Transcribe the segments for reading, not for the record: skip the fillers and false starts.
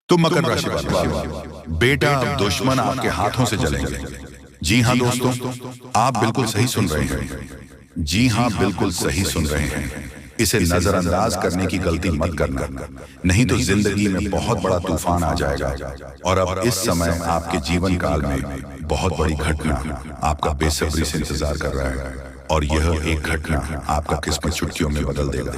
तो मकर राशि वाले बेटा, अब दुश्मन आपके हाथों से जलेंगे। जी हाँ दोस्तों, आप बिल्कुल सही सुन रहे हैं। जी हाँ, बिल्कुल सही सुन रहे हैं। इसे नजरअंदाज करने की गलती मत करना, नहीं तो जिंदगी में बहुत बड़ा तूफान आ जाएगा। और अब इस समय आपके जीवन काल में बहुत बड़ी घटना आपका बेसब्री से इंतजार कर रहा है, और यह एक घटना आपका किस्मत चुटकियों में बदल देगा।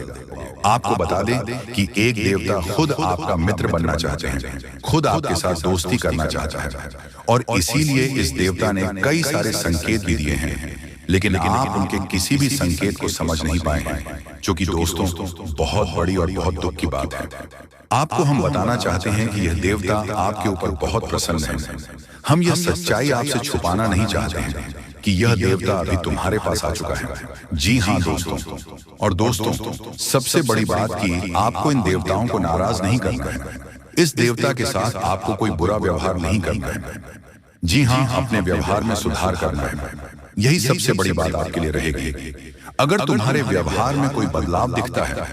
आपको बता दें कि एक देवता खुद आपका मित्र बनना चाहते हैं, खुद आपके साथ दोस्ती करना चाहता है, और इसीलिए इस देवता ने कई सारे संकेत भी दिए हैं, लेकिन आप उनके किसी भी संकेत को समझ नहीं पाए हैं, जो कि दोस्तों बहुत बड़ी और बहुत दुख की बात है। आपको हम बताना चाहते हैं कि यह देवता आपके ऊपर बहुत प्रसन्न है। हम यह सच्चाई आपसे छुपाना नहीं चाहते हैं कि यह देवता अभी तुम्हारे पास आ चुका है। जी हाँ दोस्तों, और दोस्तों सबसे बड़ी बात कि आपको इन देवताओं को नाराज नहीं करना है। इस देवता के साथ आपको कोई बुरा व्यवहार नहीं करना है। जी हाँ, अपने व्यवहार में सुधार करना है। यही सबसे बड़ी बात आपके लिए रहेगी। अगर तुम्हारे व्यवहार में कोई बदलाव दिखता है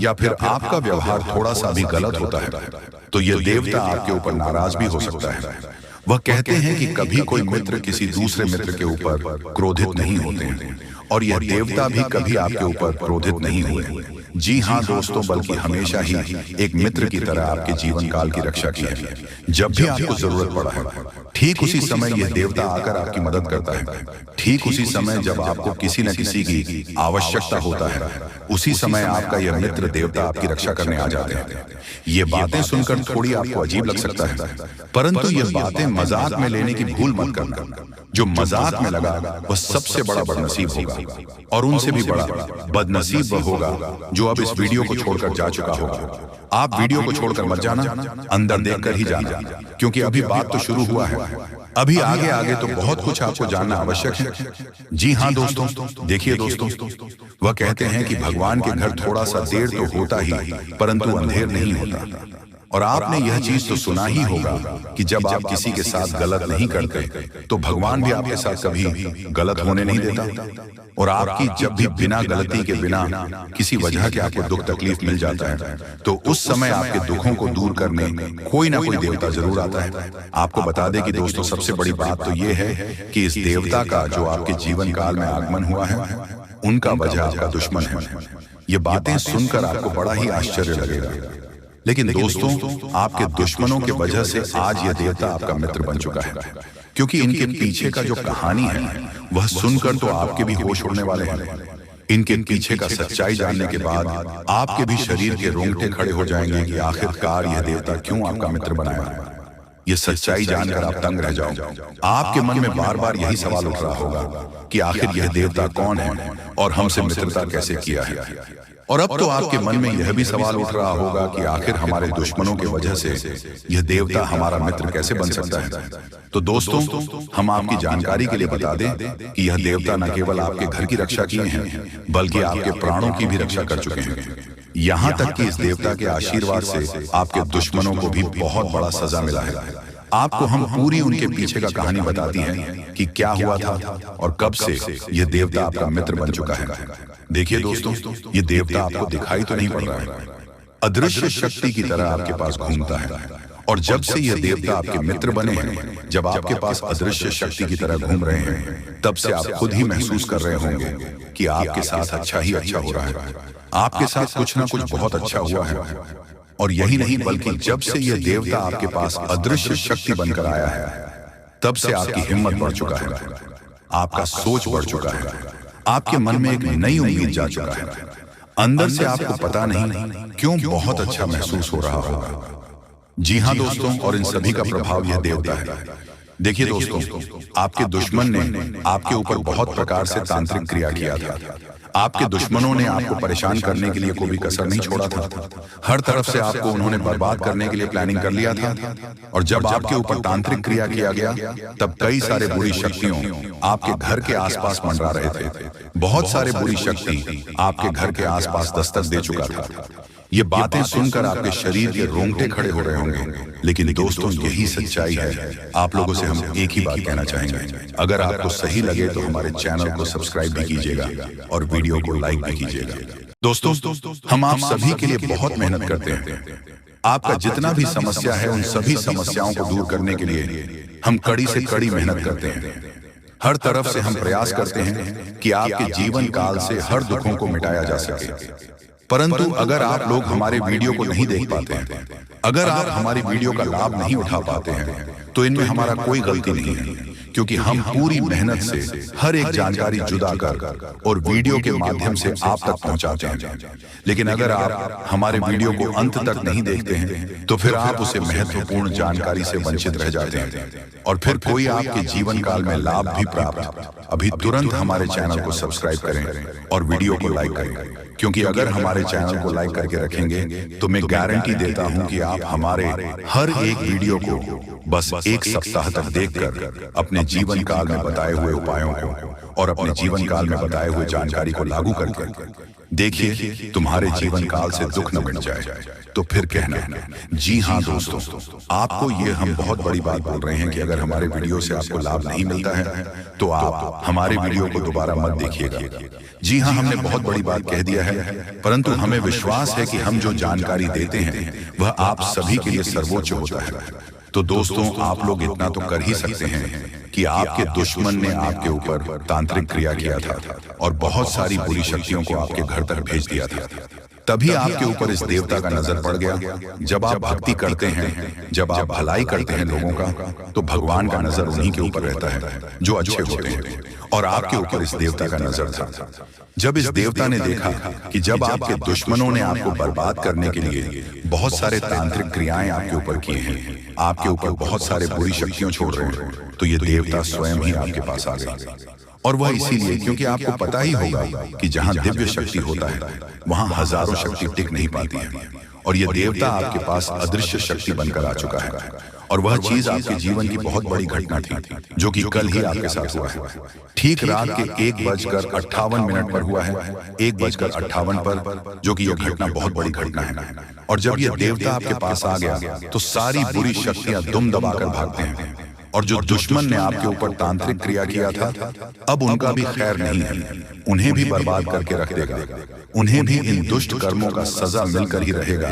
या फिर आपका व्यवहार थोड़ा सा भी गलत होता है, तो यह देवता आपके ऊपर नाराज भी हो सकता है। वह कहते हैं कि कभी कोई मित्र किसी दूसरे मित्र के ऊपर क्रोधित नहीं होते हैं, और यह देवता भी कभी आपके ऊपर क्रोधित नहीं हुए। जी हाँ दोस्तों, बल्कि हमेशा ही एक मित्र की तरह आपके जीवन काल की रक्षा की है। जब भी आपको जरूरत पड़ा है, ठीक उसी समय यह देवता आकर आपकी मदद करता है। ठीक उसी समय जब आपको किसी न किसी की आवश्यकता होता है, उसी समय आपका यह मित्र देवता आपकी रक्षा करने आ जाते हैं। ये बातें सुनकर थोड़ी आपको अजीब लग सकता है, परंतु ये बातें मजाक में लेने की भूल मत करना। जो मजाक में लगा वह सबसे बड़ा बदनसीब होगा, और उनसे भी बड़ा बदनसीब वह होगा जो अब इस वीडियो को छोड़कर जा चुका होगा। आप वीडियो को छोड़कर मत जाना, अंदर देखकर ही जाना, क्योंकि अभी बात तो शुरू हुआ है। अभी आगे आगे तो बहुत कुछ आपको जानना आवश्यक है। जी हाँ दोस्तों, देखिए दोस्तों, वह कहते हैं कि भगवान के घर थोड़ा सा देर तो होता ही, परंतु अंधेर नहीं होता। और आपने यह चीज तो सुना ही होगा कि जब आप किसी के साथ गलत नहीं करते, तो भगवान भी आपके साथ कभी गलत होने नहीं देता। और आपकी जब भी बिना गलती के, बिना किसी वजह के आपको दुख तकलीफ मिल जाता है, तो उस समय आपके दुखों को दूर करने कोई ना कोई देवता जरूर आता है। आपको बता दें कि दोस्तों सबसे बड़ी बात तो ये है कि इस देवता का जो आपके जीवन काल में आगमन हुआ है, उनका वजह आपका दुश्मन है। ये बातें सुनकर आपको बड़ा ही आश्चर्य लगेगा, लेकिन दोस्तों आपके दुश्मनों के वजह से आज यह देवता आपका मित्र बन चुका है, क्योंकि इनके पीछे का जो कहानी है वह सुनकर तो आपके भी होश उड़ने वाले हैं। इनके पीछे का सच्चाई जानने के बाद आपके भी शरीर के रोंगटे खड़े हो जाएंगे कि आखिरकार यह देवता क्यों आपका मित्र बनाया। यह सच्चाई जानकर आप तंग रह जाओ। आपके मन में बार बार यही सवाल उठ रहा होगा कि आखिर यह देवता कौन है और हमसे मित्रता कैसे किया है। और अब तो आपके मन में यह भी सवाल उठ रहा होगा कि आखिर हमारे दुश्मनों की वजह से यह देवता हमारा मित्र कैसे बन सकता है। तो दोस्तों हम आपकी जानकारी के लिए बता दें कि यह देवता न केवल आपके घर की रक्षा किए हैं, बल्कि आपके प्राणों की भी रक्षा कर चुके हैं। यहाँ तक कि इस देवता के आशीर्वाद से आपके दुश्मनों को भी बहुत बड़ा सजा मिला है। आपको हम पूरी उनके पीछे का कहानी बताती हैं कि क्या हुआ था और कब से यह देवता आपका मित्र बन चुका है। देखिए दोस्तों, ये देवता आपको दिखाई तो नहीं पड़ रहा है, अदृश्य शक्ति की तरह आपके पास घूमता है। और जब से यह देवता आपके मित्र बने हैं, जब आपके पास अदृश्य शक्ति की तरह घूम रहे हैं, तब से आप खुद ही महसूस कर रहे होंगे कि आपके साथ अच्छा ही अच्छा हो रहा है। आपके साथ कुछ ना कुछ बहुत अच्छा हुआ है। और यही नहीं, बल्कि जब से यह देवता आपके पास अदृश्य शक्ति बनकर आया है, तब से आपकी हिम्मत बढ़ चुका है, आपका सोच बढ़ चुका है, आपके मन में एक नई उम्मीद जा चुका है। अंदर से आपको पता नहीं क्यों बहुत अच्छा महसूस हो रहा होगा। जी हाँ दोस्तों, और इन सभी का प्रभाव यह देवता है। देखिए दोस्तों, आपके दुश्मन ने आपके ऊपर बहुत प्रकार से तांत्रिक क्रिया किया था। आपके दुश्मनों ने आपको परेशान करने के लिए कोई भी कसर नहीं छोड़ा था। हर तरफ से आपको उन्होंने बर्बाद करने के लिए प्लानिंग कर लिया था। और जब आपके ऊपर तांत्रिक क्रिया किया गया, तब कई सारे बुरी शक्तियों आपके घर के आसपास मंडरा रहे थे। बहुत सारे बुरी शक्ति आपके घर के आसपास दस्तक दे चुका था। ये बातें सुनकर आपके शरीर के रोंगटे खड़े हो रहे होंगे, लेकिन दोस्तों यही सच्चाई है। आप लोगों से हम एक ही बात कहना चाहेंगे, अगर आपको सही लगे तो हमारे चैनल को सब्सक्राइब भी कीजिएगा और वीडियो को लाइक भी कीजिएगा। दोस्तों हम आप सभी के लिए बहुत मेहनत करते हैं, आपका जितना भी समस्या है उन सभी समस्याओं को दूर करने के लिए हम कड़ी से कड़ी मेहनत करते हैं। हर तरफ से हम प्रयास करते हैं कि आपके जीवन काल से हर दुखों को मिटाया जा सके। परंतु अगर आप लोग हमारे वीडियो को नहीं देख पाते हैं, अगर आप हमारी वीडियो का लाभ नहीं उठा पाते हैं, तो इनमें हमारा कोई गलती नहीं है, क्योंकि हम पूरी मेहनत से हर एक जानकारी जुदा कर और वीडियो के माध्यम से आप तक पहुंचाते हैं। लेकिन अगर आप हमारे वीडियो को अंत तक नहीं देखते हैं, तो फिर आप उसे महत्वपूर्ण जानकारी से वंचित रह जाते हैं और फिर कोई आपके जीवन काल में लाभ भी प्राप्त। अभी तुरंत हमारे चैनल को सब्सक्राइब करें और वीडियो को लाइक करें, क्योंकि अगर हमारे चैनल को लाइक करके रखेंगे तो मैं गारंटी देता हूं कि आप हमारे हर एक वीडियो को बस एक सप्ताह तक देखकर अपने जीवन काल में बताए हुए उपायों को और अपने जीवन काल में बताए हुए जानकारी को लागू करके देखिए तुम्हारे जीवन काल से दुख न मिट जाए। तो फिर कहना, जी हाँ दोस्तों, आपको ये हम बहुत बड़ी बात बोल रहे हैं कि अगर हमारे वीडियो से आपको लाभ नहीं मिलता है तो आप हमारे वीडियो को दोबारा मत देखिएगा। जी हाँ, हमने बहुत बड़ी बात कह दिया है, परंतु हमें विश्वास है कि हम जो जानकारी देते हैं वह आप सभी के लिए सर्वोच्च होता है। तो दोस्तों, आप लोग इतना तो कर ही सकते हैं कि आपके दुश्मन ने आपके ऊपर तांत्रिक क्रिया किया था और बहुत सारी बुरी शक्तियों को आपके घर तक भेज दिया था। तभी आपके ऊपर इस देवता का नजर पड़ गया। जब आप भक्ति करते हैं, जब आप भलाई करते हैं लोगों का, तो भगवान का नजर उन्हीं के ऊपर रहता है जो अच्छे होते हैं, और आपके ऊपर इस देवता का नजर था। जब इस देवता ने देखा कि जब आपके दुश्मनों ने आपको बर्बाद करने के लिए बहुत सारे तांत्रिक क्रियाएं आपके ऊपर किए हैं, आपके ऊपर बहुत सारे बुरी शक्तियां छोड़ रहे हैं, तो ये देवता स्वयं ही आपके पास आ गए। और वह इसीलिए क्योंकि आपको पता ही होगा कि जहां दिव्य शक्ति होता है वहां हजारों शक्ति टिक नहीं पाती है, और ये देवता आपके पास अदृश्य शक्ति बनकर आ चुका है। और वह चीज आपके जीवन की बहुत बड़ी घटना थी जो कि कल ही आपके साथ हुआ है। ठीक रात के 1:58 पर हुआ है, 1:58 पर, जो कि यह घटना बहुत बड़ी घटना है। और जब यह देवता आपके पास आ गया तो सारी बुरी शक्तियां दुम दबाकर भागते हैं, और जो दुश्मन ने आपके ऊपर तांत्रिक क्रिया किया था अब उनका भी खैर नहीं है, उन्हें भी बर्बाद करके रख देगा। उन्हें भी इन दुष्ट कर्मों का सजा मिलकर ही रहेगा।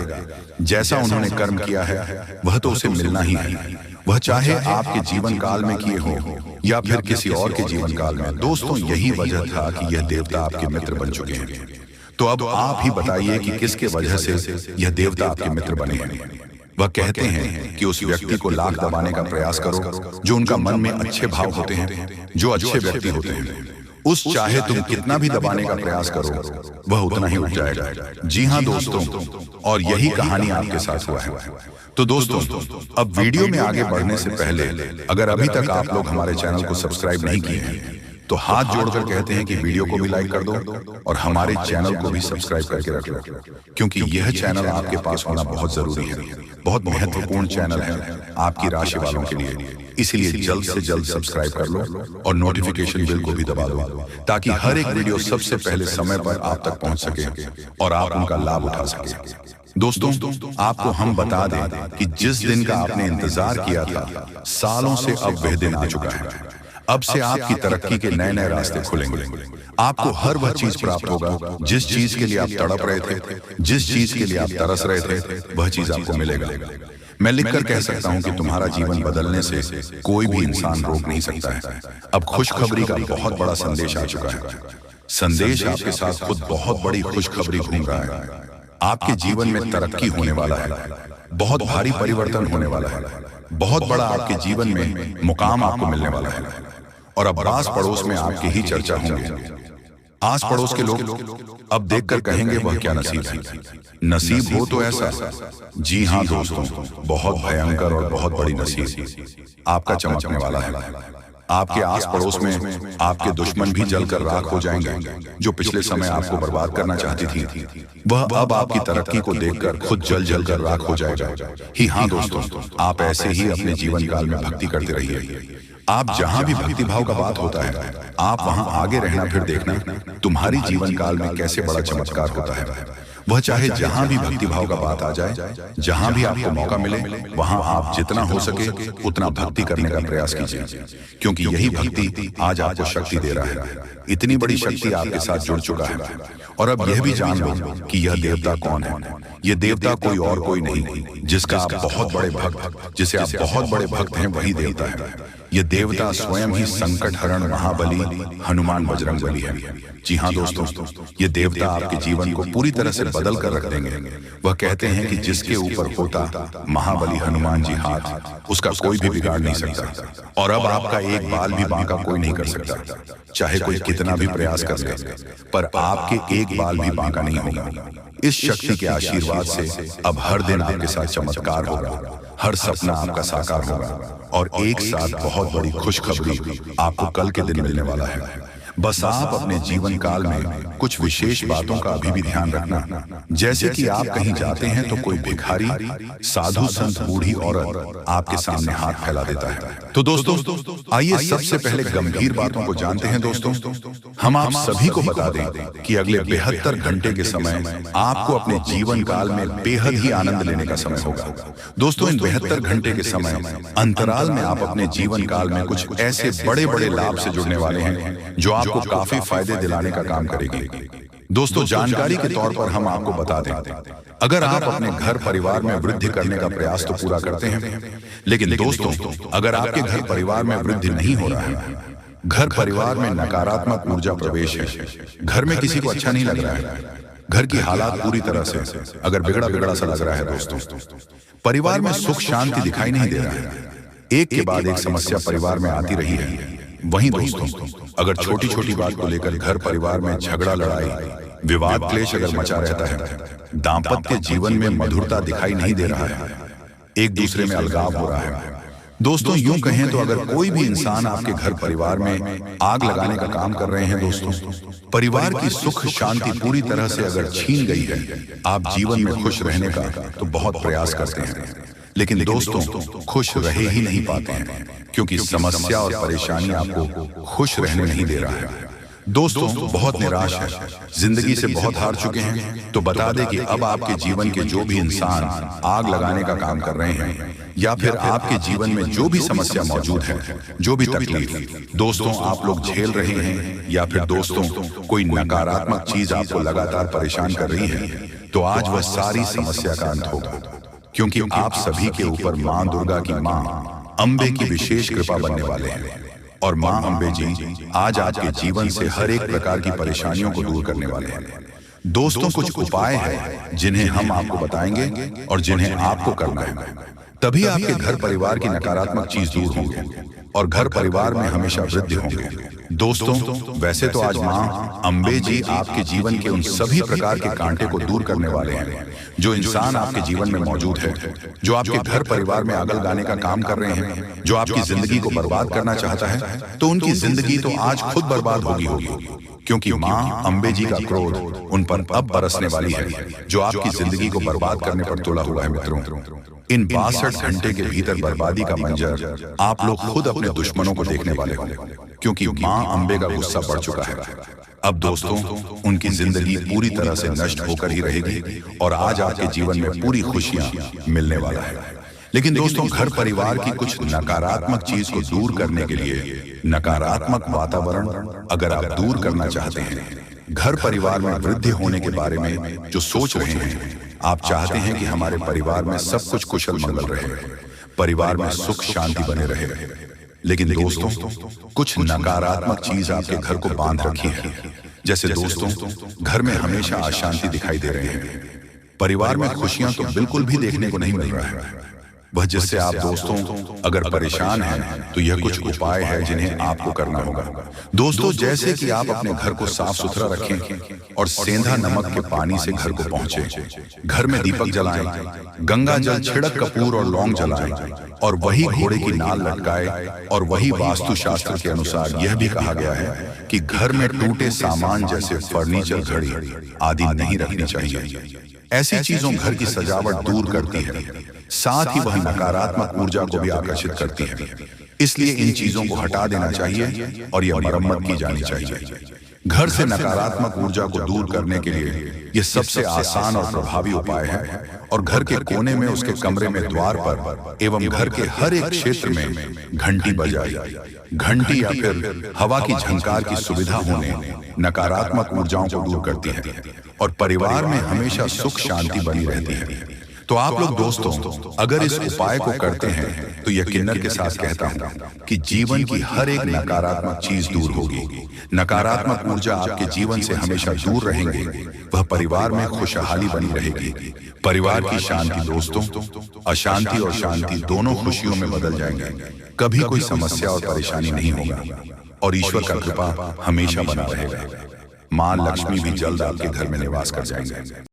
जैसा उन्होंने कर्म किया है वह तो उसे मिलना ही है, वह चाहे आपके जीवन काल में किए हो या फिर किसी और के जीवन काल में। दोस्तों, यही वजह था कि यह देवता आपके मित्र बन चुके हैं। तो अब आप ही बताइए कि किसके वजह से यह देवता आपके मित्र बने हैं। वह कहते हैं कि उस व्यक्ति को लाख दबाने का प्रयास करो जो उनका मन में अच्छे भाव होते हैं, जो अच्छे व्यक्ति होते हैं। उस चाहे तुम कितना भी दबाने का प्रयास करो वह उतना ही उठ जाएगा। जी हाँ दोस्तों, और यही कहानी आपके साथ हुआ है। तो दोस्तों, अब वीडियो में आगे बढ़ने से पहले अगर अभी तक आप लोग हमारे चैनल को सब्सक्राइब नहीं किए हैं तो हाथ जोड़कर कहते हैं कि वीडियो को भी लाइक कर दो और हमारे चैनल को भी सब्सक्राइब करके रख लो, क्योंकि यह चैनल आपके पास होना बहुत जरूरी है, बहुत महत्वपूर्ण चैनल है आपकी राशि वालों के लिए। इसलिए जल्द से जल्द सब्सक्राइब कर लो और नोटिफिकेशन बिल को भी दबा दो, ताकि हर एक वीडियो सबसे पहले समय पर आप तक पहुंच सके और आप उनका लाभ उठा सके। दोस्तों, आपको हम बता दें कि जिस दिन का आपने इंतजार किया था, सालों से अब वह दिन आ चुका है। अब से आपकी तरक्की के नए नए रास्ते खुलेंगे। आपको हर वह चीज प्राप्त होगा जिस चीज के लिए आप तड़प रहे थे, जिस चीज के लिए आप तरस रहे थे, वह चीज आपको मिलेगा। मैं लिखकर कह सकता हूं कि तुम्हारा जीवन बदलने से कोई भी इंसान रोक नहीं सकता है। अब खुशखबरी का बहुत बड़ा संदेश आ चुका है। संदेश आपके साथ खुद बहुत बड़ी खुशखबरी घूम रहा है। आपके जीवन में तरक्की होने वाला है, बहुत भारी परिवर्तन होने वाला है, बहुत बड़ा आपके जीवन में मुकाम आपको मिलने वाला है। और अब आस पड़ोस में आपकी ही चर्चा होंगे। आस पड़ोस के लोग अब देखकर कहेंगे वह क्या नसीब है। नसीब हो तो ऐसा, जी हाँ दोस्तों, बहुत भयंकर और बहुत बड़ी नसीब आपका चमकने वाला है। आपके आस पड़ोस में आपके दुश्मन भी जलकर राख हो जाएंगे। जो पिछले समय आपको बर्बाद करना चाहती थी वह अब आपकी तरक्की को देखकर खुद जल जल कर राख हो जाएगा। ही हाँ दोस्तों, आप ऐसे ही अपने जीवन काल में भक्ति करते रहिए। आप जहां भी भक्ति भाव का बात होता है आप वहां आगे रहना, फिर देखना तुम्हारी जीवन काल में कैसे बड़ा चमत्कार होता है। वह चाहे जहां भी भक्ति भाव का बात आ जाए, जहां भी आपको मौका मिले, वहां आप जितना हो सके उतना भक्ति करने का प्रयास कीजिए, क्योंकि यही भक्ति आज आपको शक्ति दे रहा है। इतनी बड़ी शक्ति आपके साथ जुड़ चुका है। और अब यह भी जान लो कि यह देवता कौन है। यह देवता कोई और कोई नहीं, जिसका आप बहुत बड़े भक्त, जिसे आप बहुत बड़े भक्त हैं, वही देवता है। यह देवता स्वयं ही संकट हरण महाबली हनुमान बजरंग बली है। जी हाँ दोस्तों, ये देवता आपके जीवन को पूरी तरह से बदल कर रख देंगे। वह कहते हैं कि जिसके ऊपर होता महाबली हनुमान जी हाथ, उसका कोई भी बिगाड़ नहीं सकता। और अब आपका एक बाल भी बांका कोई नहीं कर सकता, चाहे कोई कितना भी प्रयास कर ले, पर आपके एक बाल भी बांका नहीं होगा। इस शक्ति के आशीर्वाद से अब हर दिन आपके साथ चमत्कार होगा, हर सपना आपका साकार होगा, और एक साथ बहुत बड़ी खुशखबरी आपको कल के दिन मिलने वाला है। बस आप अपने जीवन काल में कुछ विशेष बातों का अभी भी ध्यान रखना, जैसे कि आप कहीं जाते हैं तो कोई भिखारी, साधु संत, बूढ़ी औरत आपके सामने हाथ फैला देता है। तो दोस्तों आइए सबसे पहले गंभीर बातों को जानते हैं। दोस्तों हम आप सभी को बता दें कि अगले 72 घंटे के समय आपको अपने जीवन काल में बेहद ही आनंद लेने का समय होगा। दोस्तों इन 72 घंटे के समय अंतराल में आप अपने जीवन काल में कुछ ऐसे बड़े बड़े लाभ से जुड़ने वाले हैं जो आपको काफी फायदे दिलाने का काम करेगी। दोस्तों जानकारी के तौर पर हम आपको बता दें, अगर आप अपने घर परिवार में वृद्धि करने का प्रयास तो पूरा करते हैं, लेकिन दोस्तों अगर आपके घर परिवार में वृद्धि नहीं हो रहा है, घर परिवार में नकारात्मक ऊर्जा प्रवेश है, घर में किसी को अच्छा नहीं लग रहा है, घर की हालात पूरी तरह से अगर बिगड़ा बिगड़ा सा लग रहा है, दोस्तों परिवार में सुख शांति दिखाई नहीं दे रहा है, एक के बाद एक समस्या परिवार में आती रही है। वहीं दोस्तों अगर छोटी छोटी बात को लेकर घर परिवार में झगड़ा, लड़ाई, विवाद, क्लेश अगर मचा रहता है, दाम्पत्य जीवन में मधुरता दिखाई नहीं दे रहा है, एक दूसरे में अलगाव हो रहा है, दोस्तों यूं कहें तो अगर कोई भी इंसान आपके घर परिवार में आग लगाने का काम कर रहे हैं, दोस्तों परिवार की सुख शांति पूरी तरह से अगर छीन गई है, आप जीवन में खुश रहने का तो बहुत प्रयास करते हैं, लेकिन दोस्तों खुश रहे ही नहीं पाते हैं, क्योंकि समस्या और परेशानी आपको खुश रहने नहीं दे रहा है। दोस्तों बहुत निराश है, जिंदगी से बहुत हार चुके हैं, तो बता दें कि अब आपके जीवन के जो भी इंसान आग लगाने का काम कर रहे हैं, या फिर आपके जीवन में जो भी समस्या मौजूद है, जो भी तकलीफ दोस्तों आप लोग झेल रहे हैं, या फिर दोस्तों कोई नकारात्मक चीज आपको लगातार परेशान कर रही है, तो आज वह सारी समस्या का अंत होगा, क्योंकि आप सभी के ऊपर माँ दुर्गा की माँ अम्बे की विशेष कृपा बनने वाले हैं। और माँ अम्बे जी आज आपके जीवन से हर एक प्रकार की परेशानियों को दूर करने वाले हैं। दोस्तों कुछ उपाय हैं जिन्हें हम आपको बताएंगे और जिन्हें आपको करना है, तभी आपके घर परिवार की नकारात्मक चीज दूर होंगे और घर परिवार में हमेशा वृद्धि होंगे। दोस्तों वैसे तो आज माँ अम्बे जी आपके जीवन के उन सभी प्रकार के कांटे को दूर करने वाले हैं जो इंसान आपके जीवन में मौजूद है, जो आपके घर परिवार में आग लगाने का काम कर रहे हैं, जो आपकी जिंदगी को बर्बाद करना चाहता है, तो उनकी जिंदगी तो आज खुद बर्बाद होगी, क्योंकि माँ अम्बे जी का क्रोध उन पर अब बरसने वाली है, जो आपकी जिंदगी को बर्बाद करने पर तुला हुआ है। मित्रों इन 62 घंटे के भीतर बर्बादी का मंजर आप लोग खुद अपने दुश्मनों को देखने वाले हो, क्योंकि माँ अम्बे का गुस्सा बढ़ चुका है। अब दोस्तों उनकी जिंदगी पूरी तरह से नष्ट होकर ही रहेगी और आज आपके जीवन में पूरी खुशियां मिलने वाला है। लेकिन दोस्तों घर परिवार की कुछ नकारात्मक चीज को दूर करने के लिए, नकारात्मक वातावरण अगर आप दूर करना चाहते हैं, घर परिवार में वृद्धि होने के बारे में जो सोच रहे हैं, आप चाहते हैं कि हमारे परिवार में सब कुछ कुशल मंगल रहे, परिवार में सुख शांति बने रहे, लेकिन दोस्तों कुछ नकारात्मक चीज आपके घर को बांध रखी है। जैसे दोस्तों घर में हमेशा अशांति दिखाई दे रहे हैं, परिवार में खुशियां तो बिल्कुल भी देखने को नहीं मिल रहा है। वह जिससे आप दोस्तों अगर परेशान हैं तो यह कुछ उपाय है जिन्हें आपको करना होगा। दोस्तों जैसे कि आप अपने घर को साफ सुथरा रखें और सेंधा नमक के पानी से घर को पहुंचे, घर में दीपक जलाएं, गंगा जल छिड़क कपूर और लौंग जलाएं और वही घोड़े की नाल लटकाए। और वही वास्तु शास्त्र के अनुसार यह भी कहा गया है कि घर में टूटे सामान जैसे फर्नीचर, घड़ी आदि नहीं रखनी चाहिए। ऐसी चीजों घर की सजावट दूर करती है, साथ ही वह नकारात्मक ऊर्जा को भी आकर्षित करती है। इसलिए इन चीजों को हटा देना चाहिए और यह मरम्मत की जानी चाहिए। घर से नकारात्मक ऊर्जा को दूर करने के लिए यह सबसे आसान और प्रभावी उपाय है। और घर के कोने में उसके कमरे में द्वार पर एवं घर के हर एक क्षेत्र में घंटी बजाई। घंटी या फिर हवा की झंकार की सुविधा होने नकारात्मक ऊर्जाओं को दूर करती है और परिवार में हमेशा सुख शांति बनी रहती है। तो आप लोग दोस्तों, अगर इस उपाय को करते हैं तो यकीनन के साथ कहता हूं कि जीवन की हर एक नकारात्मक चीज दूर होगी। नकारात्मक ऊर्जा आपके जीवन से हमेशा दूर रहेंगे, वह परिवार में खुशहाली बनी रहेगी। परिवार की शांति दोस्तों, अशांति और शांति दोनों खुशियों में बदल जाएंगे। कभी कोई समस्या और परेशानी नहीं होगा और ईश्वर का कृपा हमेशा बना रहेगा। मां लक्ष्मी भी जल्द आपके घर में निवास कर जाएंगे।